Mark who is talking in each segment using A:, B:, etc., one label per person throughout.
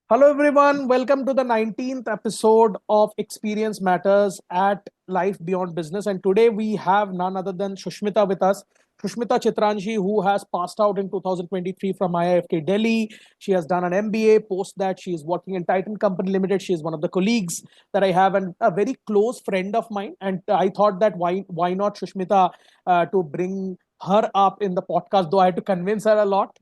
A: Hello, everyone. Welcome to the 19th episode of Experience Matters at Life Beyond Business. And today we have none other than Shushmita with us. Shushmita Chitranji, who has passed out in 2023 from IIFT Delhi. She has done an MBA. Post that, she is working in Titan Company Limited. She is one of the colleagues that I have and a very close friend of mine. And I thought that why not Shushmita to bring her up in the podcast, though I had to convince her a lot.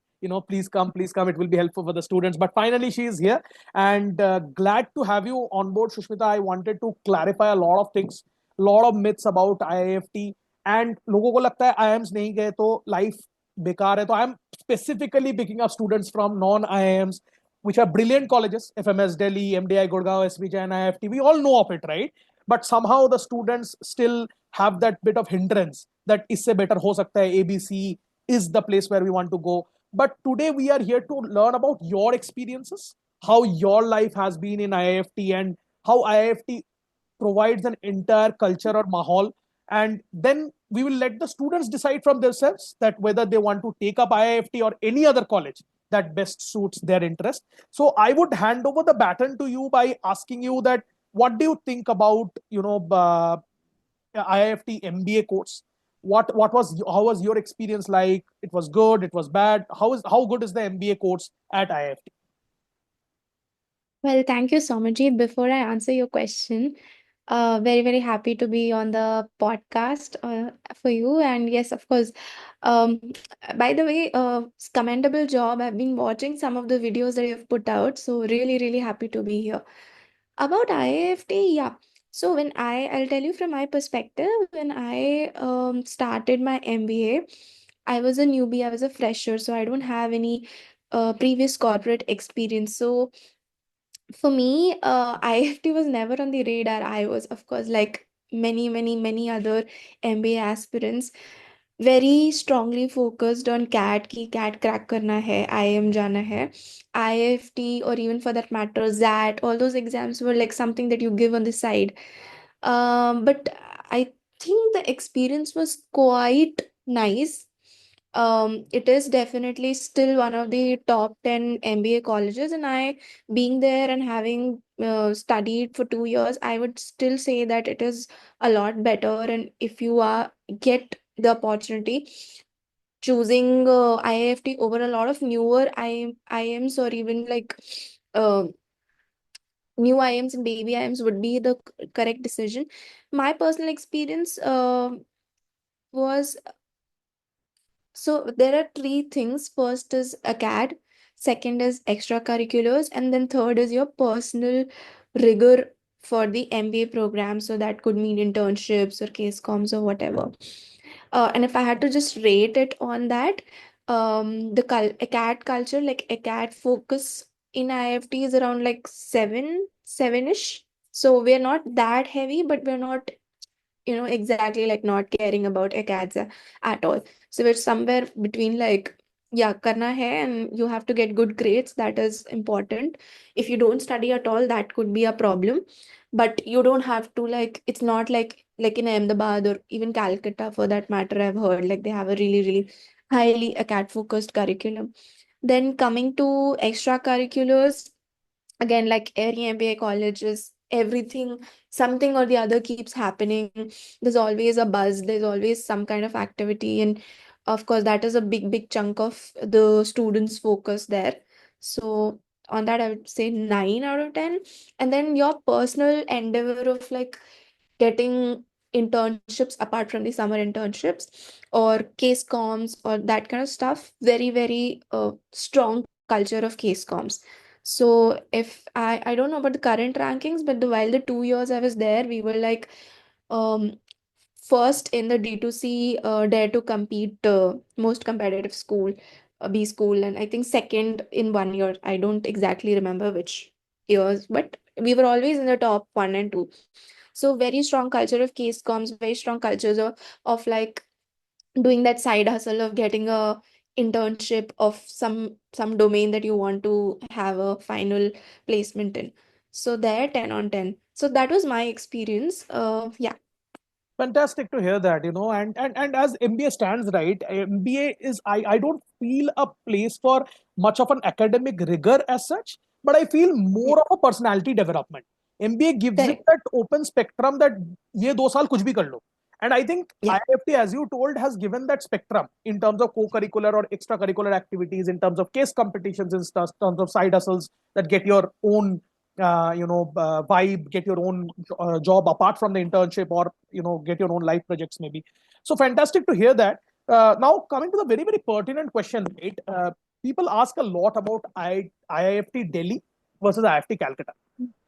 A: Please come, it will be helpful for the students, but finally she is here. And glad to have you on board, Shushmita. I wanted to clarify a lot of things, lot of myths about IIFT. And लोगों को लगता है IIMs नहीं गए तो life बेकार है, तो I'm specifically picking up students from non IIMs, which are brilliant colleges: FMS Delhi, MDI Gurgaon, SV Jain, IIFT. We all know of it, right? But somehow the students still have that bit of hindrance that इससे better हो सकता है, ABC is the place where we want to go. But today we are here to learn about your experiences, how your life has been in IIFT, and how IIFT provides an entire culture or mahal. And then we will let the students decide from themselves that whether they want to take up IIFT or any other college that best suits their interest. So I would hand over the baton to you by asking you that what do you think about IIFT MBA course? What was how was your experience like? It was good, it was bad. How good is the MBA course at IIFT?
B: Well, thank you, Somajit. Before I answer your question, very, very happy to be on the podcast for you. And yes, of course. Um, by the way, it's commendable job. I've been watching some of the videos that you've put out. So really, really happy to be here. About IIFT, yeah. So I'll tell you from my perspective, when I started my MBA, I was a newbie, I was a fresher, so I don't have any previous corporate experience. So for me, IFT was never on the radar. I was, of course, like many, many, many other MBA aspirants, very strongly focused on CAT ki CAT crack karna hai, IIM jana hai, IFT, or even for that matter, ZAT. All those exams were like something that you give on the side. But I think the experience was quite nice. It is definitely still one of the top 10 MBA colleges, and I, being there and having studied for 2 years, I would still say that it is a lot better. And if you are get the opportunity, choosing IIFT over a lot of newer IIMs, or even like uh, new IIMs and baby IIMs would be the correct decision. My personal experience was, so there are three things. First is acad, second is extracurriculars, and then third is your personal rigor for the MBA program. So that could mean internships or case comms or whatever. And if I had to just rate it on that, acad culture, like acad focus in IFT is around like seven-ish. So we're not that heavy, but we're not, exactly like not caring about acads at all. So we're somewhere between, like, yeah, karna hai, and you have to get good grades. That is important. If you don't study at all, that could be a problem. But you don't have to, like, it's not like in Ahmedabad or even Calcutta for that matter. I've heard like they have a really, really highly acad focused curriculum. Then coming to extracurriculars, again, like every MBA college is everything, something or the other keeps happening. There's always a buzz, there's always some kind of activity, and of course that is a big, big chunk of the students focus there. So on that, I would say 9 out of 10. And then your personal endeavor of like getting internships apart from the summer internships or case comms or that kind of stuff, very, very strong culture of case comms. So if I don't know about the current rankings, but while the 2 years I was there, we were like um first in the D2C Dare to Compete most competitive school, B school, and I think second in 1 year. I don't exactly remember which years, but we were always in the top one and two. So very strong culture of case comms, very strong cultures of like doing that side hustle of getting a internship of some domain that you want to have a final placement in. So there, 10 on 10. So that was my experience. Yeah.
A: Fantastic to hear that, and as MBA stands, right? MBA is, I don't feel a place for much of an academic rigor as such, but I feel
B: Yeah.
A: more of a personality development. MBA gives it
B: Correct.
A: that open spectrum that ये 2 साल कुछ भी कर लो. And I think
B: Yeah.
A: IIFT, as you told, has given that spectrum in terms of co-curricular or extracurricular activities, in terms of case competitions, in terms of side hustles that get your own, vibe, get your own job apart from the internship, or get your own life projects maybe. So fantastic to hear that. Now coming to the very very pertinent question, right? People ask a lot about IIFT Delhi versus IIFT Calcutta.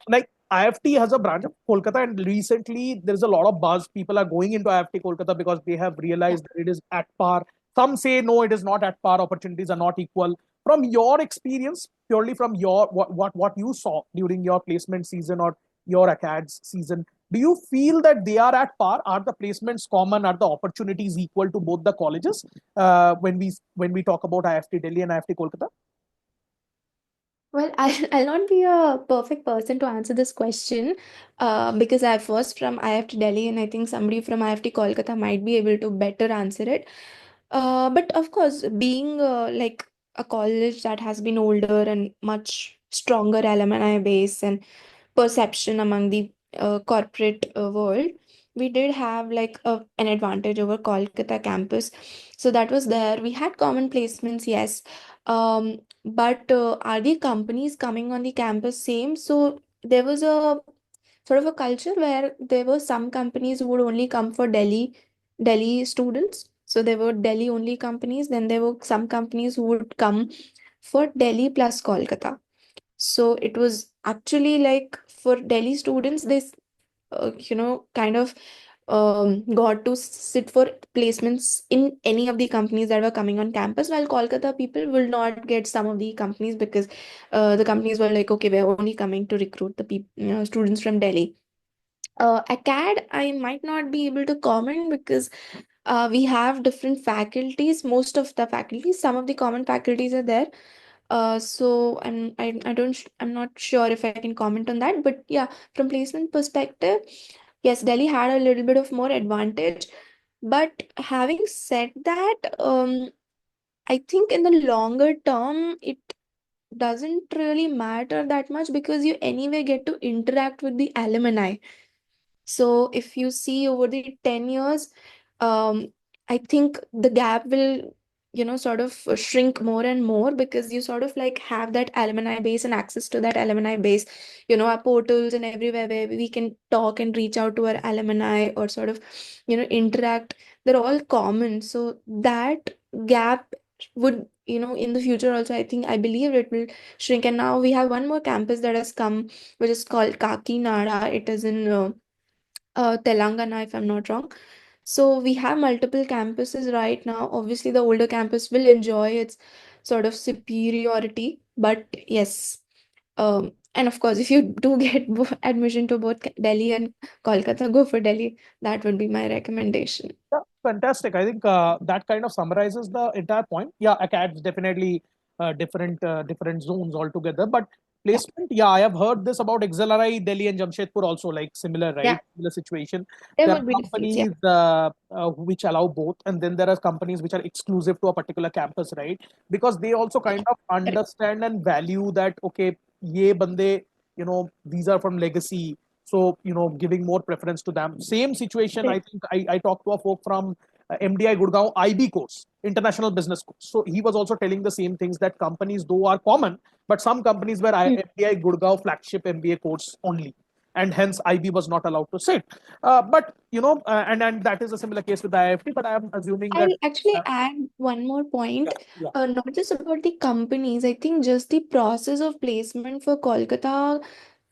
A: Like IIFT has a branch of Kolkata, and recently there is a lot of buzz. People are going into IIFT Kolkata because they have
B: Yeah.
A: realized that it is at par. Some say no, it is not at par. Opportunities are not equal. From your experience, purely from your what you saw during your placement season or your acads season, do you feel that they are at par? Are the placements common? Are the opportunities equal to both the colleges when we talk about IIFT Delhi and IIFT Kolkata?
B: Well, I'll not be a perfect person to answer this question because I was from IIFT Delhi, and I think somebody from IIFT Kolkata might be able to better answer it. But of course, being like a college that has been older and much stronger alumni base and perception among the corporate world, we did have like an advantage over Kolkata campus. So that was there. We had common placements, yes. But are the companies coming on the campus same? So there was a sort of a culture where there were some companies who would only come for Delhi students. So there were Delhi only companies. Then there were some companies who would come for Delhi plus Kolkata. So it was actually like for Delhi students, kind of got to sit for placements in any of the companies that were coming on campus, while Kolkata people will not get some of the companies because the companies were like, okay, we're only coming to recruit the students from Delhi. ACAD, I might not be able to comment because we have different faculties, most of the faculties, some of the common faculties are there. So I'm not sure if I can comment on that, but yeah, from placement perspective, yes, Delhi had a little bit of more advantage. But having said that, I think in the longer term, it doesn't really matter that much because you anyway get to interact with the alumni. So if you see over the 10 years, I think the gap will, sort of shrink more and more because you sort of like have that alumni base and access to that alumni base, our portals and everywhere where we can talk and reach out to our alumni or sort of, interact. They're all common. So that gap would, in the future also, I believe it will shrink. And now we have one more campus that has come, which is called Kakinada. It is in Telangana, if I'm not wrong. So we have multiple campuses right now. Obviously, the older campus will enjoy its sort of superiority, but yes. And of course, if you do get admission to both Delhi and Kolkata, go for Delhi. That would be my recommendation.
A: Yeah, fantastic. I think that kind of summarizes the entire point. Yeah, acads definitely different zones altogether. But
B: Yeah,
A: placement, yeah, I have heard this about XLRI, Delhi and Jamshedpur also, like similar,
B: yeah,
A: right? Similar situation.
B: there
A: There are
B: would be difference. Yeah,
A: companies which allow both, and then there are companies which are exclusive to a particular campus, right? Because they also
B: yeah,
A: kind of
B: correct.
A: understand and value that, okay, ye bande, these are from legacy, so giving more preference to them. Same situation, I
B: Correct.
A: think I talked to a folk from MDI Gurgaon IB course, international business course. So he was also telling the same things, that companies though are common, but some companies were
B: Hmm.
A: MDI Gurgaon flagship MBA course only, and hence IB was not allowed to sit. But and that is a similar case with the IIFT, but I am assuming that
B: I'll actually
A: uh,
B: add one more
A: yeah,
B: point.
A: yeah,
B: Not just about the companies. I think just the process of placement for Kolkata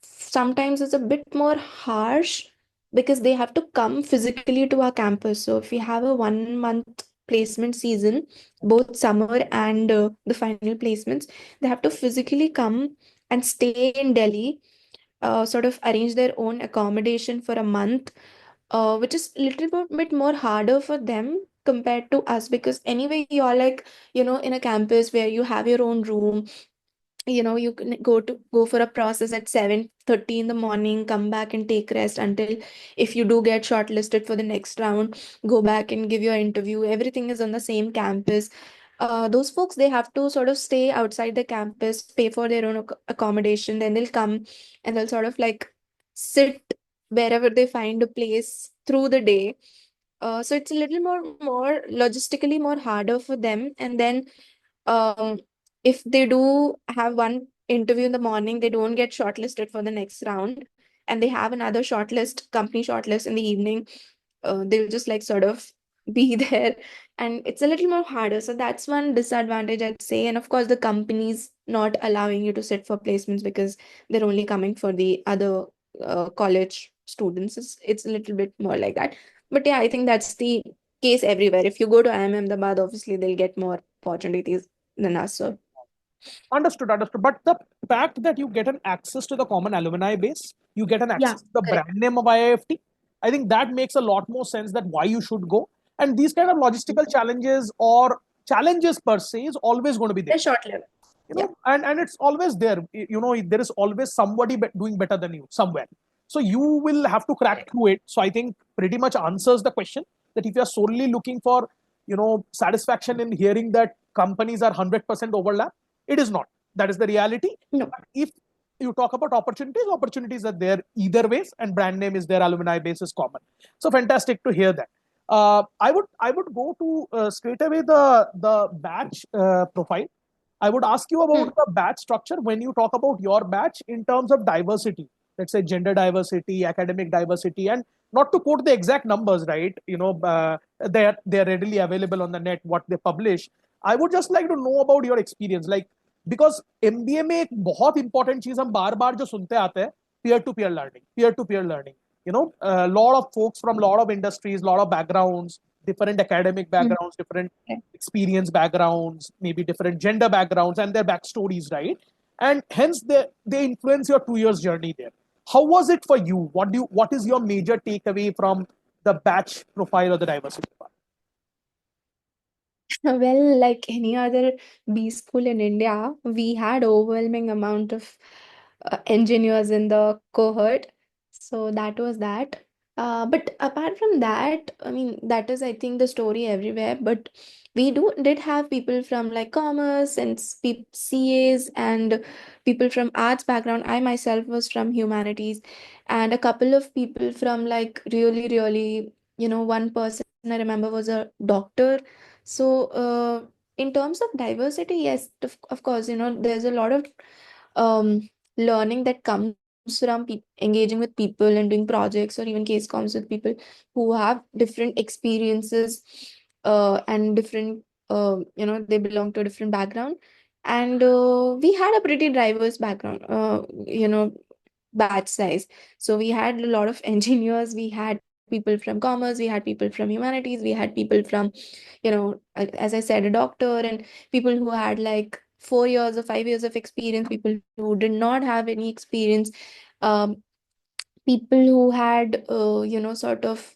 B: sometimes is a bit more harsh because they have to come physically to our campus. So if we have a 1 month placement season, both summer and the final placements, they have to physically come and stay in Delhi, sort of arrange their own accommodation for a month, which is a little bit more harder for them compared to us because anyway you're like, in a campus where you have your own room. You can go for a process at 7:30 in the morning, come back and take rest until if you do get shortlisted for the next round, go back and give your interview. Everything is on the same campus. those folks, they have to sort of stay outside the campus, pay for their own accommodation, then they'll come and they'll sort of like sit wherever they find a place through the day. So it's a little more logistically more harder for them. And then um, if they do have one interview in the morning, they don't get shortlisted for the next round, and they have another shortlist, company shortlist in the evening. They'll just like sort of be there, and it's a little more harder. So that's one disadvantage, I'd say. And of course, the companies not allowing you to sit for placements because they're only coming for the other college students. It's a little bit more like that. But yeah, I think that's the case everywhere. If you go to IIM Ahmedabad, obviously they'll get more opportunities than us. So
A: Understood, understood. But the fact that you get an access to the common alumni base, you get an
B: yeah,
A: access to the
B: correct.
A: brand name of IIFT, I think that makes a lot more sense that why you should go. And these kind of logistical challenges or challenges per se is always going to be there.
B: They're short-lived. Yeah.
A: And it's always there. There is always somebody doing better than you somewhere. So you will have to crack
B: Correct.
A: through it. So I think pretty much answers the question that if you're solely looking for, satisfaction in hearing that companies are 100% overlap, it is not. That is the reality.
B: No.
A: But if you talk about opportunities are there either ways, and brand name is there, alumni base is common. So fantastic to hear that. I would go to straight away the batch profile. I would ask you about
B: Hmm.
A: the batch structure when you talk about your batch in terms of diversity. Let's say gender diversity, academic diversity, and not to quote the exact numbers, right? They're readily available on the net what they publish. I would just like to know about your experience, like because MBA में एक बहुत important चीज हम बार बार जो सुनते आते हैं, peer to peer learning. Lot of folks from lot of industries, lot of backgrounds, different academic
B: Hmm.
A: backgrounds, different experience backgrounds, maybe different gender backgrounds and their backstories, right? And hence they influence your 2 years journey there. How was it for you? What is your major takeaway from the batch profile or the diversity part?
B: Well, like any other B school in India, we had overwhelming amount of engineers in the cohort. So that was that. But apart from that, I mean, that is, I think, the story everywhere. But we did have people from like commerce and CAs and people from arts background. I myself was from humanities, and a couple of people from like really, really, one person I remember was a doctor. So, in terms of diversity, yes, of course, there's a lot of um, learning that comes from engaging with people and doing projects or even case comms with people who have different experiences and different, they belong to a different background. And we had a pretty diverse background, batch size. So we had a lot of engineers, we had people from commerce, we had people from humanities, we had people from, as I said, a doctor, and people who had like 4 years or 5 years of experience, people who did not have any experience, um, people who had, sort of,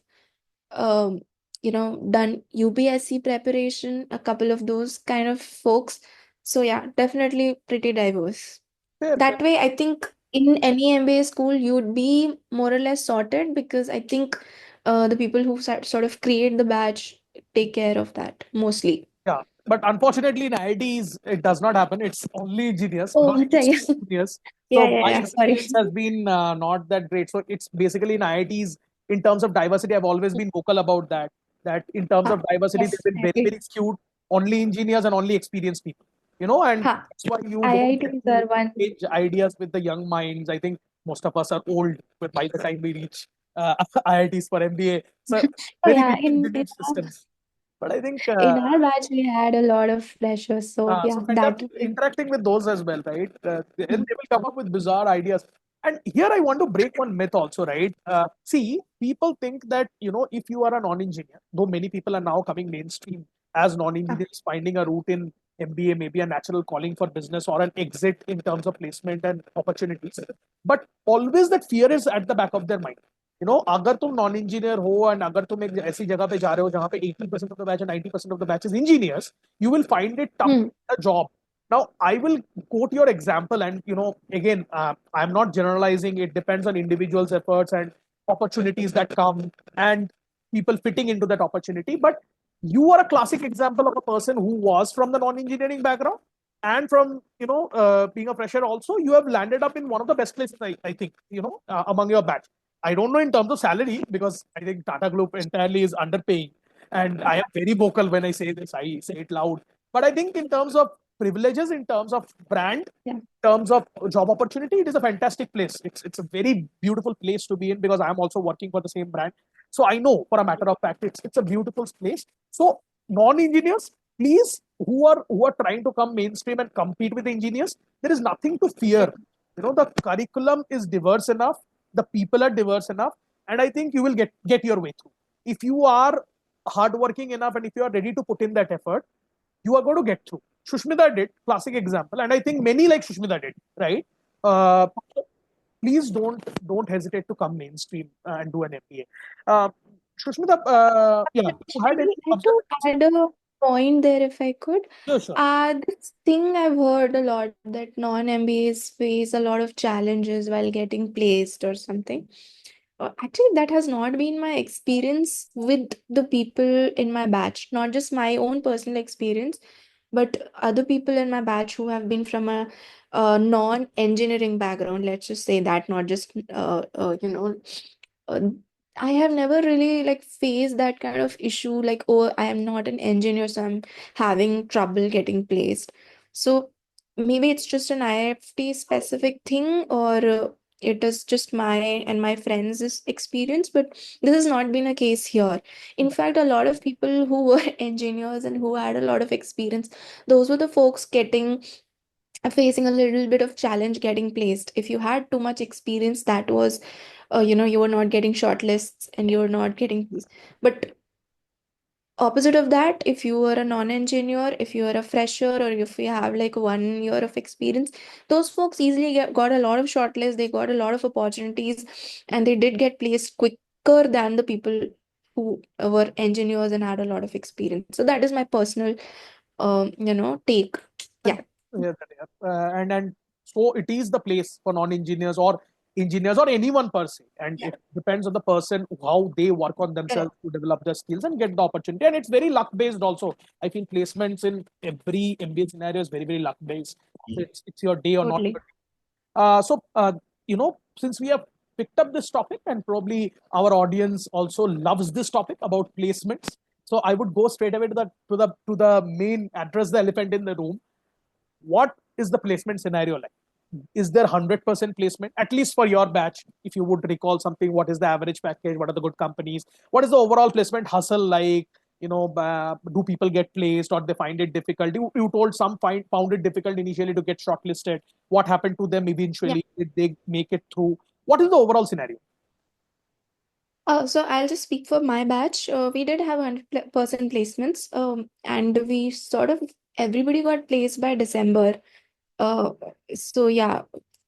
B: um, done UPSC preparation, a couple of those kind of folks. So yeah, definitely pretty diverse.
A: Fair, fair.
B: That way, I think in any MBA school, you'd be more or less sorted because I think the people who sort of create the batch take care of that mostly.
A: Yeah, but unfortunately in IITs it does not happen. It's only engineers,
B: Oh,
A: not
B: yeah,
A: engineers.
B: yeah,
A: So
B: yeah,
A: my
B: yeah. Sorry.
A: experience has been not that great. So it's basically in IITs in terms of diversity. I've always been vocal about that. That in terms of
B: Ha,
A: diversity,
B: yes,
A: they've been
B: I
A: very
B: agree.
A: very skewed. Only engineers and only experienced people. And
B: Ha,
A: that's why you don't get
B: IITs
A: to
B: are one.
A: exchange ideas with the young minds. I think most of us are old by the time we reach IITs for MBA. So
B: Oh
A: very
B: yeah,
A: vintage systems. But I think
B: in our batch we had a lot of freshers, so
A: so
B: yeah, that
A: fantastic
B: was.
A: interacting with those as well, right? And
B: Hmm.
A: they will come up with bizarre ideas. And here I want to break one myth also, right? See, people think that, if you are a non-engineer, though many people are now coming mainstream as
B: Ah,
A: non-engineers, finding a route in MBA, maybe a natural calling for business or an exit in terms of placement and opportunities. But always that fear is at the back of their mind. अगर तुम non engineer हो and अगर तुम एक ऐसी जगह पे जा रहे हो जहाँ पे 80% of the batch 90% of the batch is engineers, you will find it tough
B: hmm.
A: a job. Now, I will quote your example, and again, I'm not generalizing. It depends on individuals' efforts and opportunities that come, and people fitting into that opportunity. But You are a classic example of a person who was from the non-engineering background, and from being a fresher also, you have landed up in one of the best places, I think, among your batch. I don't know in terms of salary, because I think Tata Group entirely is underpaying, and I am very vocal when I say this, I say it loud. But I think in terms of privileges, in terms of brand,
B: Yeah.
A: in terms of job opportunity, it is a fantastic place. It's a very beautiful place to be in, because I am also working for the same brand. So I know for a matter of fact, it's a beautiful place. So non-engineers, please, who are trying to come mainstream and compete with engineers, there is nothing to fear. The curriculum is diverse enough, the people are diverse enough, and I think you will get your way through. If you are hardworking enough, and if you are ready to put in that effort, you are going to get through. Shushmita did, classic example, and I think many like Shushmita did, right? Uh, Please don't hesitate to come mainstream and do an MBA. Shushmita, yeah, you had any
B: Actually, I to
A: observations?
B: add a point there if I could.
A: Sure, sure.
B: This thing I've heard a lot that non-MBAs face a lot of challenges while getting placed or something. Actually, that has not been my experience with the people in my batch, not just my own personal experience, but other people in my batch who have been from a non-engineering background, let's just say that, not just uh, I have never really like faced that kind of issue, like, oh, I am not an engineer, so I'm having trouble getting placed. So maybe it's just an IIFT specific thing, or it is just my and my friends' experience, but this has not been a case here. In fact, a lot of people who were engineers and who had a lot of experience, those were the folks getting facing a little bit of challenge getting placed. If you had too much experience, that was you were not getting shortlists and you were not getting these. But opposite of that, if you were a non-engineer, if you are a fresher, or if you have like 1 year of experience, those folks easily got a lot of shortlists, they got a lot of opportunities, and they did get placed quicker than the people who were engineers and had a lot of experience. So that is my personal take. Yeah.
A: Yeah, and so it is the place for non-engineers or engineers or anyone per se, and
B: Yeah.
A: it depends on the person how they work on themselves
B: Correct.
A: to develop their skills and get the opportunity. And it's very luck based also. I feel placements in every MBA scenario is very, very luck based. So it's your day or not
B: Totally.
A: your day. Since we have picked up this topic, and probably our audience also loves this topic about placements, so I would go straight away to the main, address the elephant in the room. What is the placement scenario like? Is there 100% placement, at least for your batch? If you would recall something, what is the average package? What are the good companies? What is the overall placement hustle like? Do people get placed, or they find it difficult? You told some found it difficult initially to get shortlisted. What happened to them
B: Yeah.
A: eventually? Did they make it through? What is the overall scenario?
B: So I'll just speak for my batch. We did have 100% placements, and we sort of everybody got placed by December. Uh, so yeah,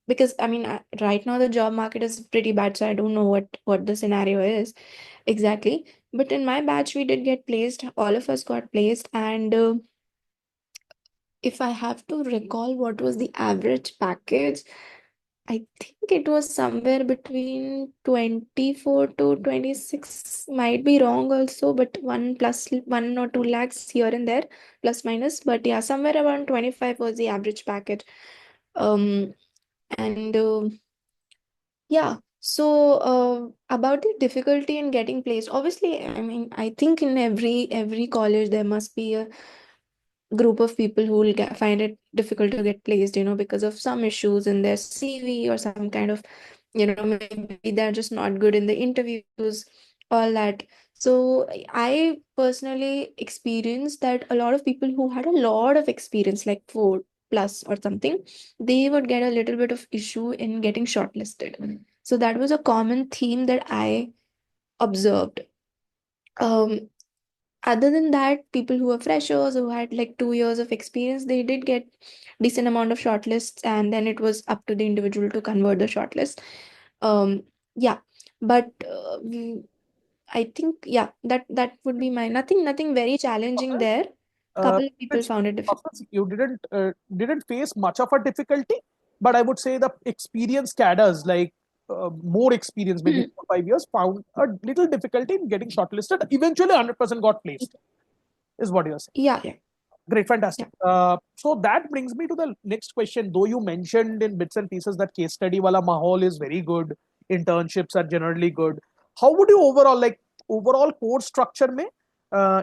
B: because I mean, right now the job market is pretty bad, so I don't know what the scenario is exactly. But in my batch, we did get placed. All of us got placed, and if I have to recall what was the average package, I think it was somewhere between 24 to 26. Might be wrong also, but 1 or 2 lakhs here and there, plus minus. But yeah, somewhere around 25 was the average package. Um, and yeah, so about the difficulty in getting placed, obviously, I mean, I think in every college there must be a group of people who will find it difficult to get placed, because of some issues in their CV or some kind of, maybe they're just not good in the interviews, all that. So I personally experienced that a lot of people who had a lot of experience, like 4+ or something, they would get a little bit of issue in getting shortlisted. So that was a common theme that I observed. Um, Other than that, people who were freshers, who had like 2 years of experience, they did get decent amount of shortlists, and then it was up to the individual to convert the shortlist. Um, yeah, but I think, yeah, that would be my nothing very challenging there.
A: uh,
B: Couple of people
A: which
B: found it difficult.
A: process you didn't face much of a difficulty, but I would say the experienced cadres, like more experience, maybe
B: Hmm.
A: 4 5 years, found a little difficulty in getting shortlisted. Eventually, 100% got placed. is what you're saying.
B: Yeah, yeah,
A: Great, fantastic.
B: yeah.
A: So that brings me to the next question. Though you mentioned in bits and pieces that case study wala mahol is very good, internships are generally good. How would you overall like overall course structure mein,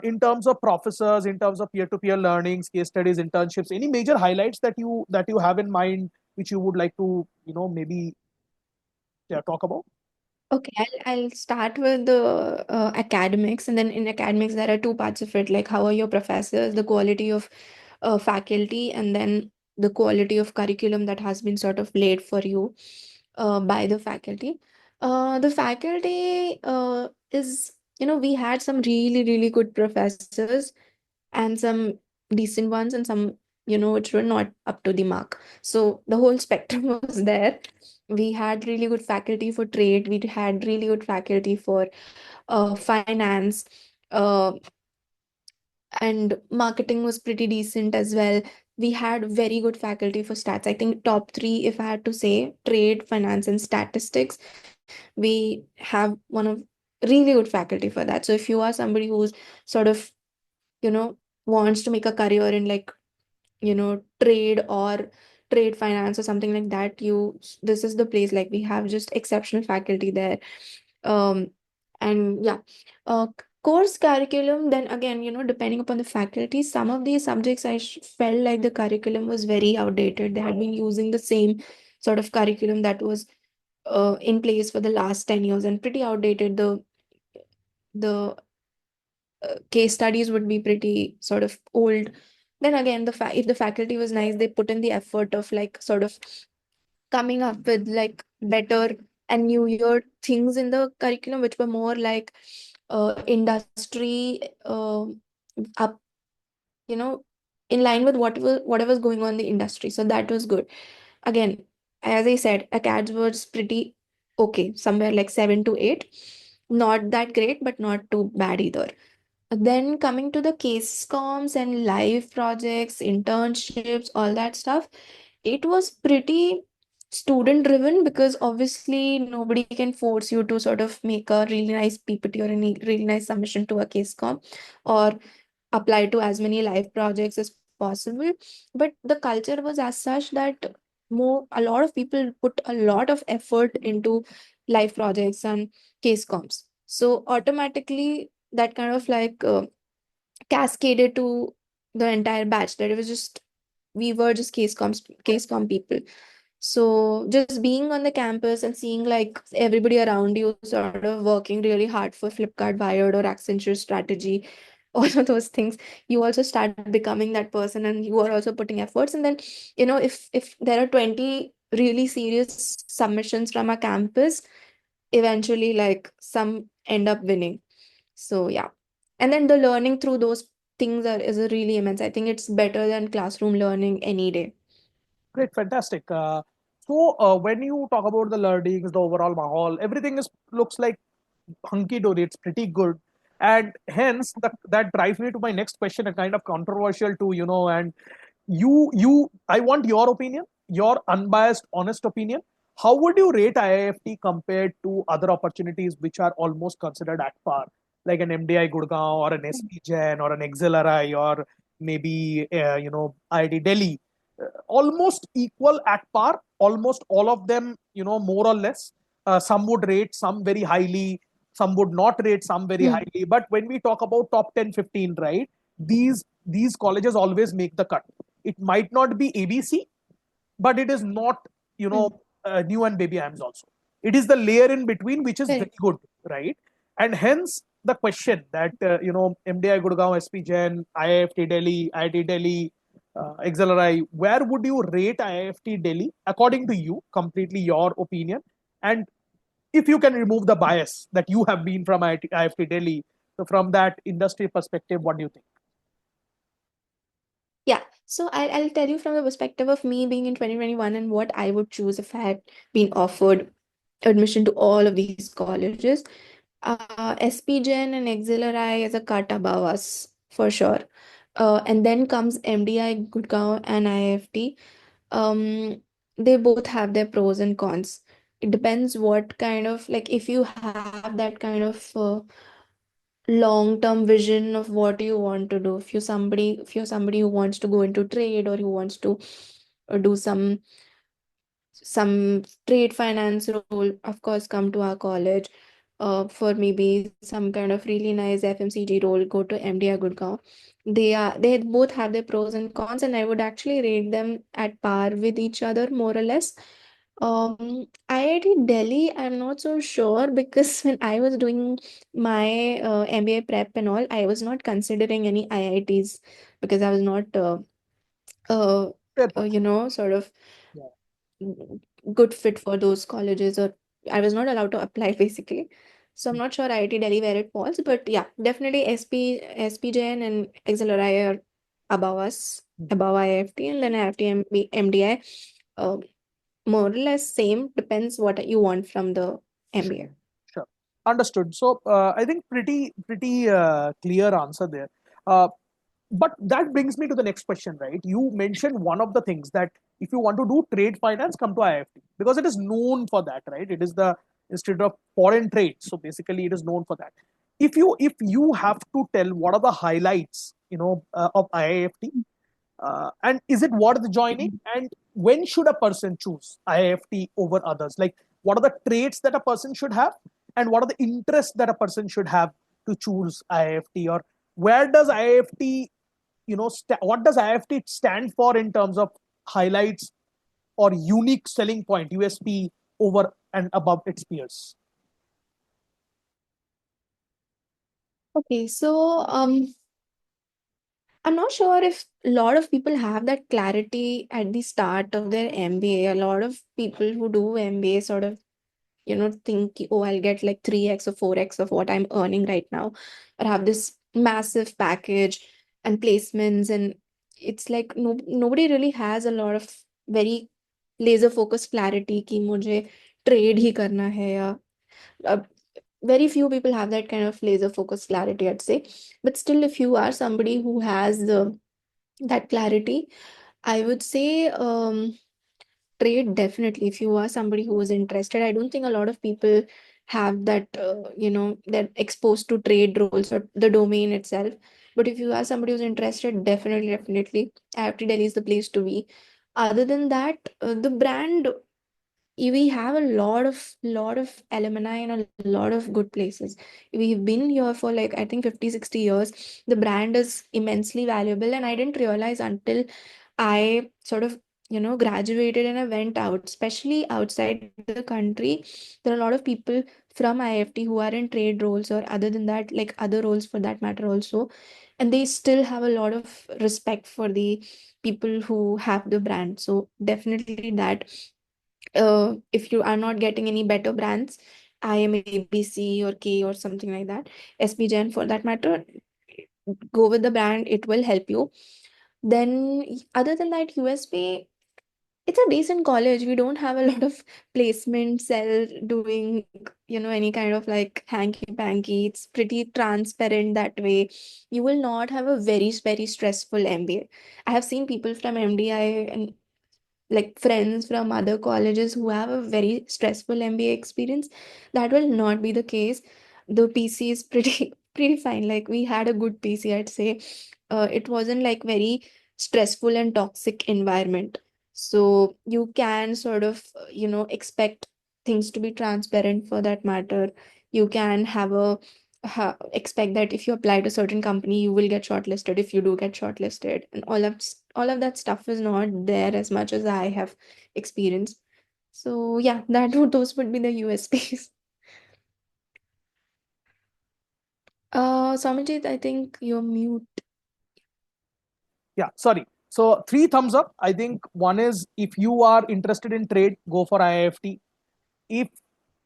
A: in terms of professors, in terms of peer-to-peer learnings, case studies, internships? Any major highlights that you have in mind which you would like to maybe talk about?
B: Okay, I'll start with the academics, and then in academics there are two parts of it, like how are your professors, the quality of faculty, and then the quality of curriculum that has been sort of laid for you by the faculty. The faculty is, we had some really, really good professors and some decent ones and some, which were not up to the mark. So the whole spectrum was there. We had really good faculty for trade, we had really good faculty for finance, uh, and marketing was pretty decent as well. We had very good faculty for stats. I think top three, if I had to say, trade, finance, and statistics. We have one of really good faculty for that. So if you are somebody who's sort of, you know, wants to make a career in like, trade or trade finance or something like that, this is the place. Like, we have just exceptional faculty there. um and yeah, course curriculum, then again, depending upon the faculty, some of these subjects felt like the curriculum was very outdated. They had been using the same sort of curriculum that was in place for the last 10 years and pretty outdated. The case studies would be pretty sort of old. Then again, if the faculty was nice, they put in the effort of like sort of coming up with like better and newer things in the curriculum, which were more like industry, up, you know in line with whatever's going on in the industry. So that was good. Again, as I said, acads was pretty okay, somewhere like 7 to 8. Not that great, but not too bad either. Then coming to the case comms and live projects, internships, all that stuff, it was pretty student driven, because obviously nobody can force you to sort of make a really nice PPT or any really nice submission to a case com, or apply to as many live projects as possible. But the culture was as such that a lot of people put a lot of effort into live projects and case comms. So automatically that kind of like cascaded to the entire batch, that it was just, we were just case com people. So just being on the campus and seeing like everybody around you sort of working really hard for Flipkart, Wired, or Accenture strategy, all of those things, you also start becoming that person, and you are also putting efforts. And then, if there are 20 really serious submissions from a campus, eventually like some end up winning. So yeah. And then the learning through those things is a really immense. I think it's better than classroom learning any day.
A: Great, fantastic. So when you talk about the learnings, the overall mahal, everything is looks like hunky dory. It's pretty good, and hence that drives me to my next question, a kind of controversial too, and I want your opinion, your unbiased, honest opinion. How would you rate IIFT compared to other opportunities which are almost considered at par, like an MDI Gurgaon or an SP Jain or an XLRI or maybe IIT Delhi? Almost equal at par, almost all of them, more or less. Some would rate some very highly, some would not rate some very
B: Hmm.
A: highly. But when we talk about top 10, 15, right, these colleges always make the cut. It might not be ABC, but it is not,
B: Hmm.
A: new and baby hams also. It is the layer in between which is very
B: Correct.
A: good, right? And hence the question that MDI Gurgaon, SP Jain, IIFT Delhi, IIT Delhi, XLRI, where would you rate IIFT Delhi according to you, completely your opinion? And if you can remove the bias that you have been from IIFT Delhi, so from that industry perspective, what do you think?
B: Yeah. So I'll tell you from the perspective of me being in 2021 and what I would choose if I had been offered admission to all of these colleges. SPGen and XLRI is a cut above us for sure. And then comes MDI Gurgaon and IIFT. Um, they both have their pros and cons. It depends what kind of, like, if you have that kind of long-term vision of what you want to do. If you're somebody who wants to go into trade, or who wants to do some trade finance role, of course, come to our college. For maybe some kind of really nice FMCG role, go to MDI Gurgaon. They both have their pros and cons, and I would actually rate them at par with each other, more or less. IIT Delhi, I'm not so sure, because when I was doing my MBA prep and all, I was not considering any IITs, because I was not uh,
A: Fair point.
B: sort of
A: Yeah.
B: good fit for those colleges, or I was not allowed to apply basically. So I'm not sure IIT Delhi where it falls, but yeah, definitely SPJN and XLRI are above us,
A: Hmm.
B: above IIFT, and then IIFT MDI, uh, more or less same, depends what you want from the
A: Sure.
B: MBA.
A: Sure. Understood. So I think pretty clear answer there. Uh, but that brings me to the next question, right? You mentioned one of the things that if you want to do trade finance, come to IIFT because it is known for that, right? It is the Institute of Foreign Trade, so basically it is known for that. If you have to tell what are the highlights, of IIFT, and is it worth joining? And when should a person choose IIFT over others? Like, what are the traits that a person should have, and what are the interests that a person should have to choose IIFT? Or where does IIFT, what does IIFT stand for in terms of highlights or unique selling point, USP, over and above its peers?
B: Okay, so I'm not sure if a lot of people have that clarity at the start of their MBA. A lot of people who do MBA sort of, think, oh, I'll get like 3x or 4x of what I'm earning right now, or have this massive package and placements. And it's like nobody really has a lot of very laser focused clarity कि मुझे trade ही करना है, या uh, very few people have that kind of laser focused clarity, I'd say. But still, if you are somebody who has that clarity, I would say trade, definitely. If you are somebody who is interested, I don't think a lot of people have that, they're exposed to trade roles or the domain itself. But if you are somebody who's interested, definitely, IIFT Delhi is the place to be. Other than that, the brand, we have a lot of alumni and a lot of good places. We've been here for like, I think, 50, 60 years. The brand is immensely valuable, and I didn't realize until I sort of, graduated and I went out, especially outside the country. There are a lot of people from IIFT who are in trade roles, or other than that, like other roles for that matter also. And they still have a lot of respect for the people who have the brand. So definitely that, if you are not getting any better brands, IM, ABC, or K, or something like that, SPGen for that matter, go with the brand, it will help you. Then, other than that, USB, it's a decent college. We don't have a lot of placement cell doing, any kind of like hanky panky. It's pretty transparent that way. You will not have a very stressful MBA. I have seen people from MDI and like friends from other colleges who have a very stressful MBA experience. That will not be the case. The PC is pretty pretty fine. Like, we had a good PC, I'd say. It wasn't like very stressful and toxic environment. So you can sort of, expect things to be transparent for that matter. You can have expect that if you apply to a certain company, you will get shortlisted if you do get shortlisted, and all of that stuff is not there as much as I have experienced. So yeah, those would be the USPs. Samajit, I think you're mute.
A: Yeah, sorry. So three thumbs up. I think one is if you are interested in trade, go for IIFT. If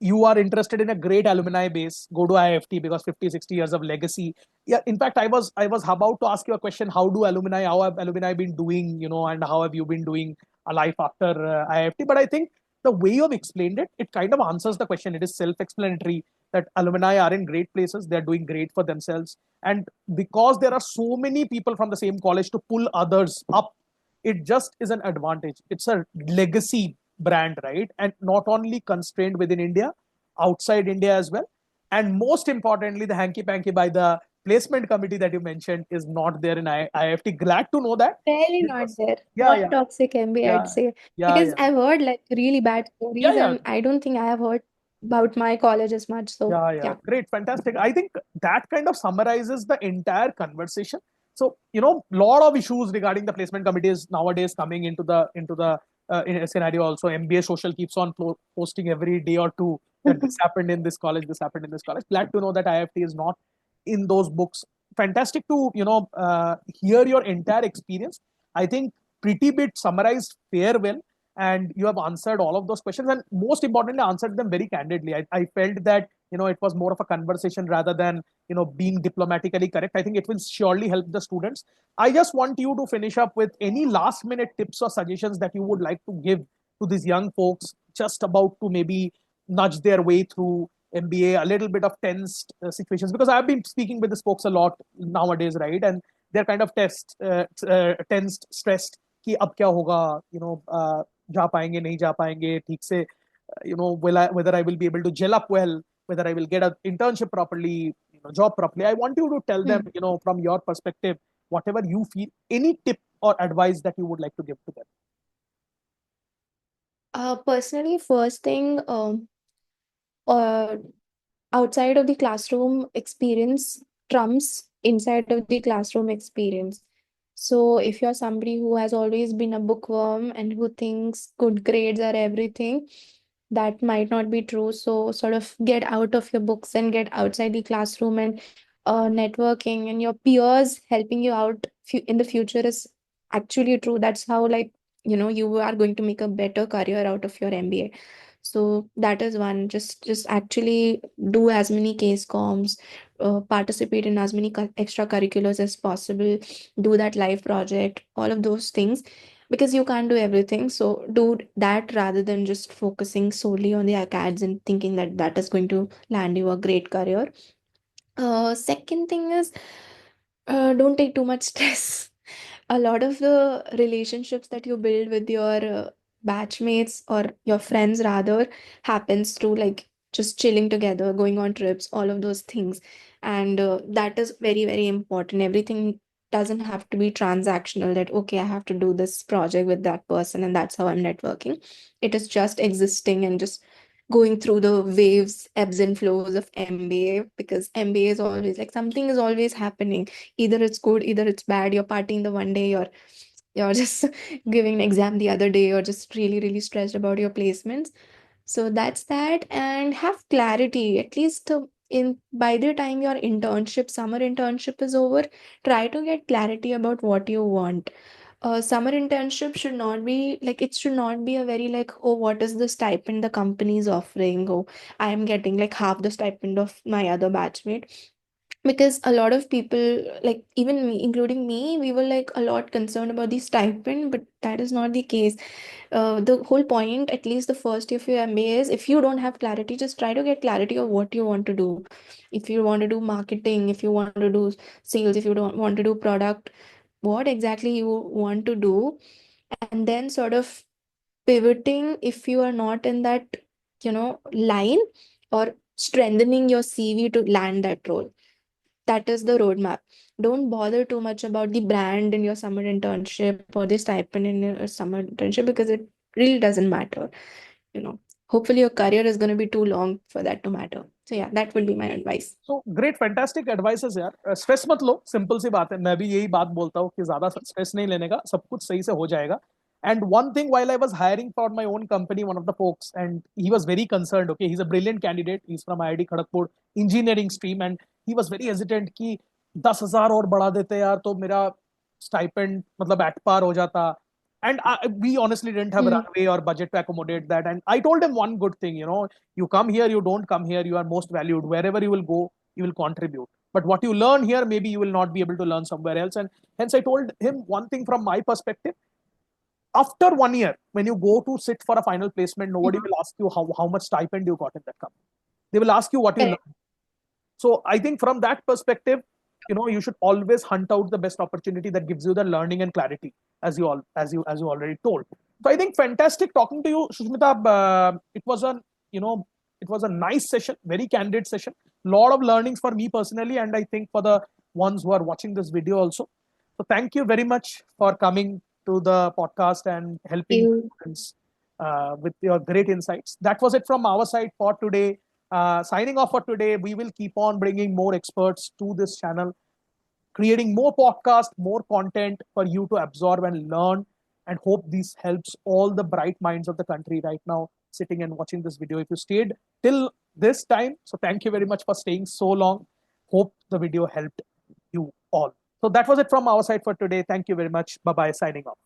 A: you are interested in a great alumni base, go to IIFT because 50, 60 years of legacy. Yeah, in fact, I was about to ask you a question. How have alumni been doing, and how have you been doing a life after IIFT? But I think the way you have explained it, it kind of answers the question. It is self-explanatory that alumni are in great places. They're doing great for themselves. And because there are so many people from the same college to pull others up, it just is an advantage. It's a legacy brand, right? And not only constrained within India, outside India as well. And most importantly, the hanky panky by the placement committee that you mentioned is not there in IIFT. Glad to know that.
B: Really not
A: Because,
B: there.
A: yeah,
B: Not
A: yeah,
B: toxic MBA, I'd
A: yeah,
B: say.
A: yeah,
B: Because
A: yeah,
B: I've heard like really bad
A: yeah,
B: stories,
A: yeah.
B: and I don't think I have heard about my college as much. So,
A: Yeah, yeah,
B: yeah.
A: great, fantastic. I think that kind of summarizes the entire conversation. So, lot of issues regarding the placement committees nowadays coming into the in a scenario. Also, MBA social keeps on posting every day or two that this happened in this college, this happened in this college. Glad to know that IIFT is not in those books. Fantastic to hear your entire experience. I think pretty bit summarized fair well, and you have answered all of those questions, and most importantly answered them very candidly. I felt that it was more of a conversation rather than being diplomatically correct. I think it will surely help the students. I just want you to finish up with any last minute tips or suggestions that you would like to give to these young folks just about to maybe nudge their way through MBA, a little bit of tensed situations, because I've been speaking with these folks a lot nowadays, right? And they're kind of tensed, stressed कि अब क्या होगा, जा पाएंगे नहीं जा पाएंगे ठीक से, whether I will be able to gel up well, whether I will get an internship properly, job properly. I want you to tell them,
B: Hmm.
A: from your perspective, whatever you feel, any tip or advice that you would like to give to them.
B: Personally, first thing, uh, outside of the classroom experience trumps inside of the classroom experience. So if you're somebody who has always been a bookworm and who thinks good grades are everything, that might not be true. So sort of get out of your books and get outside the classroom, and networking and your peers helping you out in the future is actually true. That's how, like, you are going to make a better career out of your MBA. So that is one. Just actually do as many case comms, participate in as many extracurriculars as possible, do that live project, all of those things, because you can't do everything. So do that rather than just focusing solely on the acads and thinking that that is going to land you a great career. Second thing is, don't take too much stress. A lot of the relationships that you build with your batchmates or your friends rather happens through like just chilling together, going on trips, all of those things. And that is very, very important. Everything doesn't have to be transactional, that okay, I have to do this project with that person and that's how I'm networking. It is just existing and just going through the waves, ebbs and flows of MBA, because MBA is always like something is always happening. Either it's good, either it's bad. You're partying the one day, you're just giving an exam the other day, or just really, really stressed about your placements. So that's that, and have clarity. At least in by the time your summer internship is over, try to get clarity about what you want. Summer internship should not be like, it should not be a very like, oh, what is the stipend the company is offering? Oh, I am getting like half the stipend of my other batchmate. Because a lot of people, like even me, including me, we were like a lot concerned about the stipend, but that is not the case. The whole point, at least the first year of your MBA, is if you don't have clarity, just try to get clarity of what you want to do. If you want to do marketing, if you want to do sales, if you don't want to do product, what exactly you want to do, and then sort of pivoting if you are not in that, line, or strengthening your CV to land that role. That is the roadmap. Don't bother too much about the brand in your summer internship or the stipend in your summer internship, because it really doesn't matter. You know, hopefully your career is going to be too long for that to matter. So yeah, that would be my advice.
A: So great, fantastic advices यार. Stress मत लो, simple सी बात है. मैं भी यही बात बोलता हूँ कि ज्यादा स्ट्रेस नहीं लेने का, सब कुछ सही से हो जाएगा. And one thing, while I was hiring for my own company, one of the folks, and he was very concerned. Okay, he's a brilliant candidate. He's from IIT Kharagpur engineering stream, and he was very hesitant कि 10,000 और बढ़ा देते यार तो मेरा stipend मतलब at par हो जाता. And we honestly didn't have a
B: Hmm.
A: runway or budget to accommodate that. And I told him one good thing, you come here, you don't come here, you are most valued. Wherever you will go, you will contribute. But what you learn here, maybe you will not be able to learn somewhere else. And hence, I told him one thing from my perspective. After 1 year, when you go to sit for a final placement, nobody
B: Mhm.
A: will ask you how much stipend you got in that company. They will ask you what you
B: Correct.
A: learned. So I think from that perspective, you should always hunt out the best opportunity that gives you the learning and clarity, as you already told. So I think fantastic talking to you, Sushmita. It was a nice session, very candid session. lot of learnings for me personally, and I think for the ones who are watching this video also. So thank you very much for coming to the podcast and helping
B: You.
A: students with your great insights. That was it from our side for today. Signing off for today. We will keep on bringing more experts to this channel, creating more podcasts, more content for you to absorb and learn. And hope this helps all the bright minds of the country right now sitting and watching this video. If you stayed till this time, so thank you very much for staying so long. Hope the video helped you all. So that was it from our side for today. Thank you very much. Bye bye. Signing off.